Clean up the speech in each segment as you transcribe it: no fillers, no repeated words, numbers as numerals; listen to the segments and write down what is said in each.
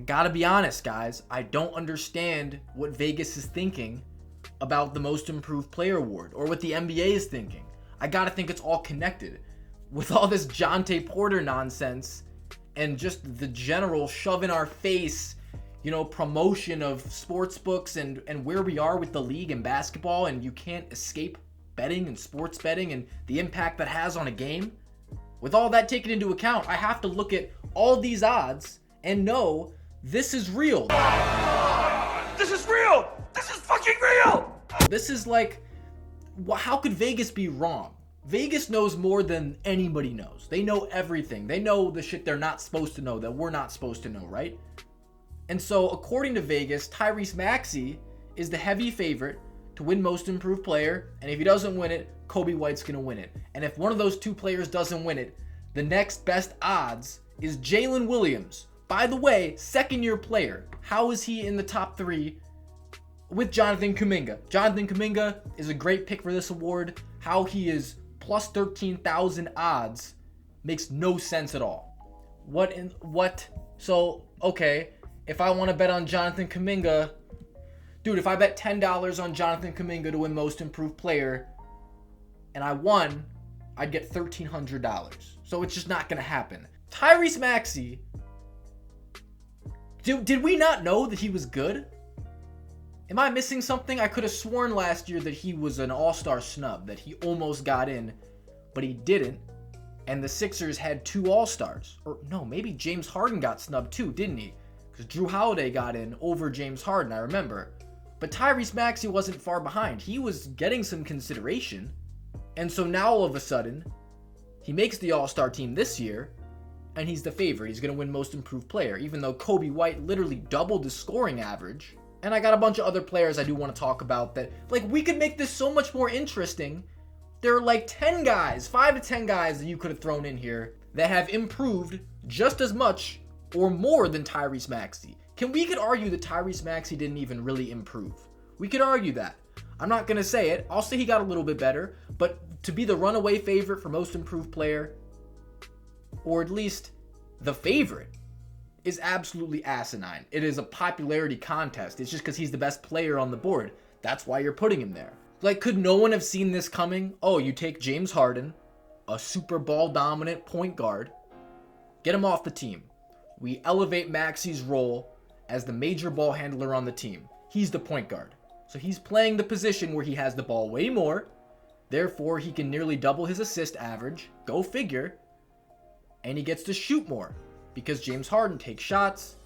gotta be honest, guys. I don't understand what Vegas is thinking about the Most Improved Player award or what the NBA is thinking. I gotta think it's all connected. With all this Jonte Porter nonsense and just the general shove in our face, promotion of sports books and where we are with the league and basketball, and you can't escape betting and sports betting and the impact that has on a game. With all that taken into account, I have to look at all these odds and know this is real. This is real! This is fucking real! This is like, how could Vegas be wrong? Vegas knows more than anybody knows. They know everything. They know the shit they're not supposed to know, that we're not supposed to know, right? And so, according to Vegas, Tyrese Maxey is the heavy favorite to win Most Improved Player, and if he doesn't win it, Coby White's gonna win it. And if one of those two players doesn't win it, the next best odds is Jalen Williams. By the way, second-year player. How is he in the top 3 with Jonathan Kuminga? Jonathan Kuminga is a great pick for this award. How he is plus 13,000 odds makes no sense at all. So, okay, if I want to bet on Jonathan Kuminga, dude, if I bet $10 on Jonathan Kuminga to win Most Improved Player, and I won, I'd get $1,300. So it's just not going to happen. Tyrese Maxey, did we not know that he was good? Am I missing something? I could have sworn last year that he was an all-star snub, that he almost got in, but he didn't. And the Sixers had 2 all-stars. Or no, maybe James Harden got snubbed too, didn't he? Because Drew Holiday got in over James Harden, I remember. But Tyrese Maxey wasn't far behind. He was getting some consideration. And so now all of a sudden, he makes the all-star team this year, and he's the favorite. He's going to win Most Improved Player, even though Coby White literally doubled his scoring average. And I got a bunch of other players I do want to talk about that, we could make this so much more interesting. There are 10 guys, 5 to 10 guys that you could have thrown in here that have improved just as much or more than Tyrese Maxey. We could argue that Tyrese Maxey didn't even really improve. We could argue that. I'm not going to say it. I'll say he got a little bit better, but to be the runaway favorite for Most Improved Player, or at least the favorite, is absolutely asinine. It is a popularity contest. It's just because he's the best player on the board. That's why you're putting him there. Could no one have seen this coming? Oh, you take James Harden, a super ball dominant point guard, get him off the team. We elevate Maxey's role as the major ball handler on the team. He's the point guard. So he's playing the position where he has the ball way more. Therefore, he can nearly double his assist average. Go figure. And he gets to shoot more because James Harden takes shots.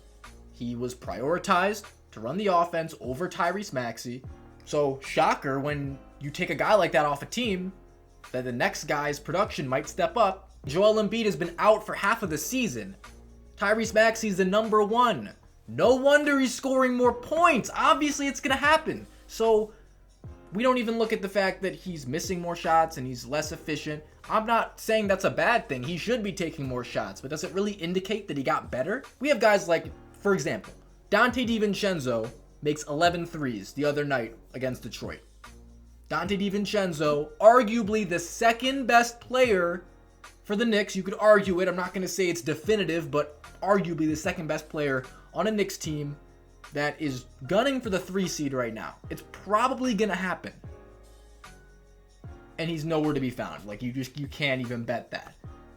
He was prioritized to run the offense over Tyrese Maxey. So, shocker, when you take a guy like that off a team, that the next guy's production might step up. Joel Embiid has been out for half of the season. Tyrese Maxey's the number 1. No wonder he's scoring more points. Obviously, it's going to happen. So, we don't even look at the fact that he's missing more shots and he's less efficient. I'm not saying that's a bad thing. He should be taking more shots, but does it really indicate that he got better? We have guys like, for example, Dante DiVincenzo makes 11 threes the other night against Detroit. Dante DiVincenzo, arguably the second best player for the Knicks. You could argue it. I'm not going to say it's definitive, but arguably the second best player on a Knicks team that is gunning for the 3 seed right now. It's probably going to happen. And he's nowhere to be found. You can't even bet that.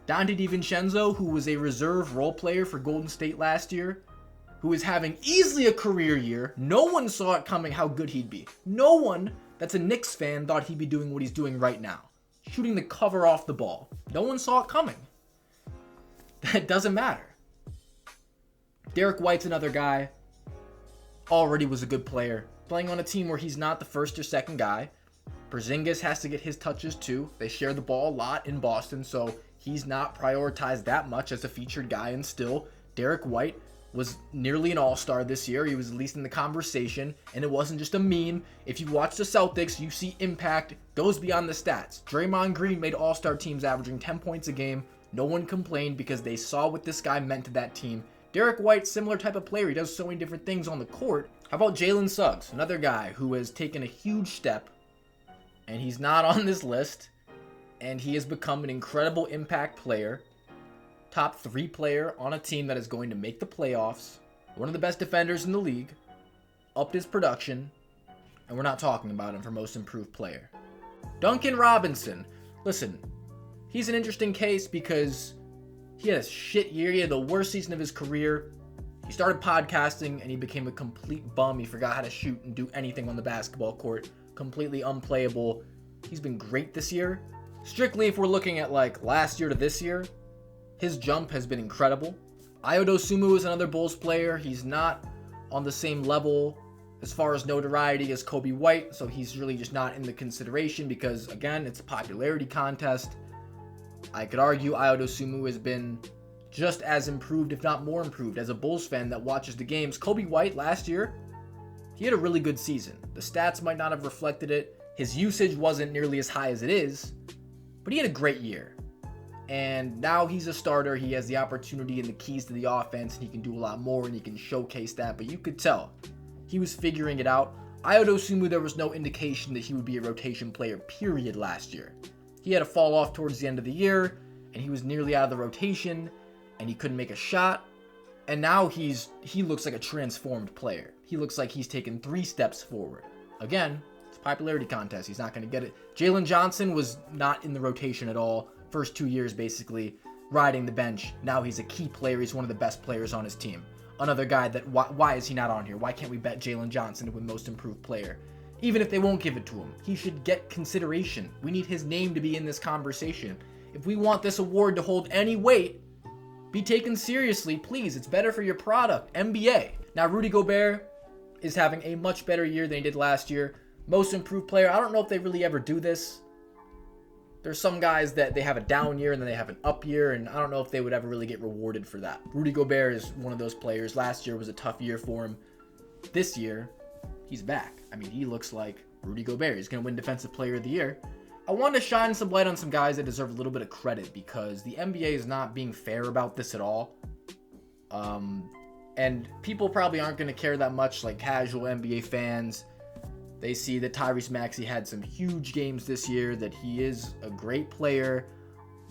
Dante DiVincenzo, who was a reserve role player for Golden State last year, who is having easily a career year. No one saw it coming how good he'd be. No one that's a Knicks fan thought he'd be doing what he's doing right now. Shooting the cover off the ball. No one saw it coming. That doesn't matter. Derek White's another guy. Already was a good player. Playing on a team where he's not the first or second guy. Porzingis has to get his touches too. They share the ball a lot in Boston, so he's not prioritized that much as a featured guy. And still, Derek White was nearly an all-star this year. He was at least in the conversation, and it wasn't just a meme. If you watch the Celtics, you see impact goes beyond the stats. Draymond Green made all-star teams averaging 10 points a game. No one complained because they saw what this guy meant to that team. Derek White, similar type of player. He does so many different things on the court. How about Jalen Suggs, another guy who has taken a huge step, and he's not on this list, and he has become an incredible impact player. Top 3 player on a team that is going to make the playoffs. one of the best defenders in the league, upped his production, and we're not talking about him for most improved player. Duncan Robinson. Listen, he's an interesting case because he had a shit year. He had the worst season of his career. He started podcasting and he became a complete bum. He forgot how to shoot and do anything on the basketball court. Completely unplayable. He's been great this year. Strictly if we're looking at like last year to this year, his jump has been incredible. Ayo Dosunmu is another Bulls player. He's not on the same level as far as notoriety as Kobe White, so he's really just not in the consideration because, again, it's a popularity contest. I could argue Ayo Dosunmu has been just as improved, if not more improved, as a Bulls fan that watches the games. Kobe White last year, he had a really good season. The stats might not have reflected it. His usage wasn't nearly as high as it is, but he had a great year. And now he's a starter. He has the opportunity and the keys to the offense, and he can do a lot more, and he can showcase that. But you could tell he was figuring it out. Ayo Dosunmu, there was no indication that he would be a rotation player, period, last year. He had a fall off towards the end of the year, and he was nearly out of the rotation, and he couldn't make a shot. And now he looks like a transformed player. He looks like he's taken 3 steps forward. Again, it's a popularity contest. He's not going to get it. Jalen Johnson was not in the rotation at all. First 2 years, basically, riding the bench. Now he's a key player. He's one of the best players on his team. Another guy that, why is he not on here? Why can't we bet Jalen Johnson to win most improved player? Even if they won't give it to him, he should get consideration. We need his name to be in this conversation. If we want this award to hold any weight, be taken seriously, please. It's better for your product. NBA. Now, Rudy Gobert is having a much better year than he did last year. Most improved player. I don't know if they really ever do this. There's some guys that they have a down year and then they have an up year, and I don't know if they would ever really get rewarded for that. Rudy Gobert is one of those players. Last year was a tough year for him. This year, he's back. I mean, he looks like Rudy Gobert. He's going to win Defensive Player of the Year. I want to shine some light on some guys that deserve a little bit of credit because the NBA is not being fair about this at all. And people probably aren't going to care that much, like casual NBA fans. They see that Tyrese Maxey had some huge games this year, that he is a great player.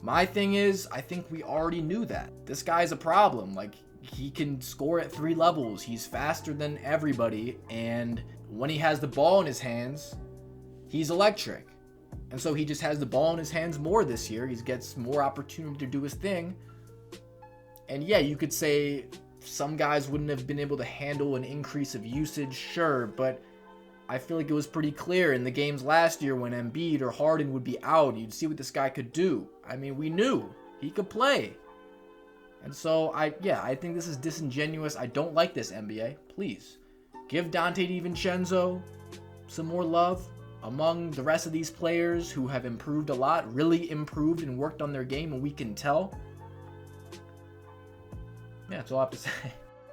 My thing is, I think we already knew that. This guy's a problem. Like, he can score at 3 levels. He's faster than everybody. And when he has the ball in his hands, he's electric. And so he just has the ball in his hands more this year. He gets more opportunity to do his thing. And yeah, you could say some guys wouldn't have been able to handle an increase of usage, sure, but I feel like it was pretty clear in the games last year when Embiid or Harden would be out, you'd see what this guy could do. I mean, we knew he could play. And so, I think this is disingenuous. I don't like this, NBA. Please, give Dante DiVincenzo some more love among the rest of these players who have improved a lot, really improved and worked on their game, and we can tell. Yeah, that's all I have to say.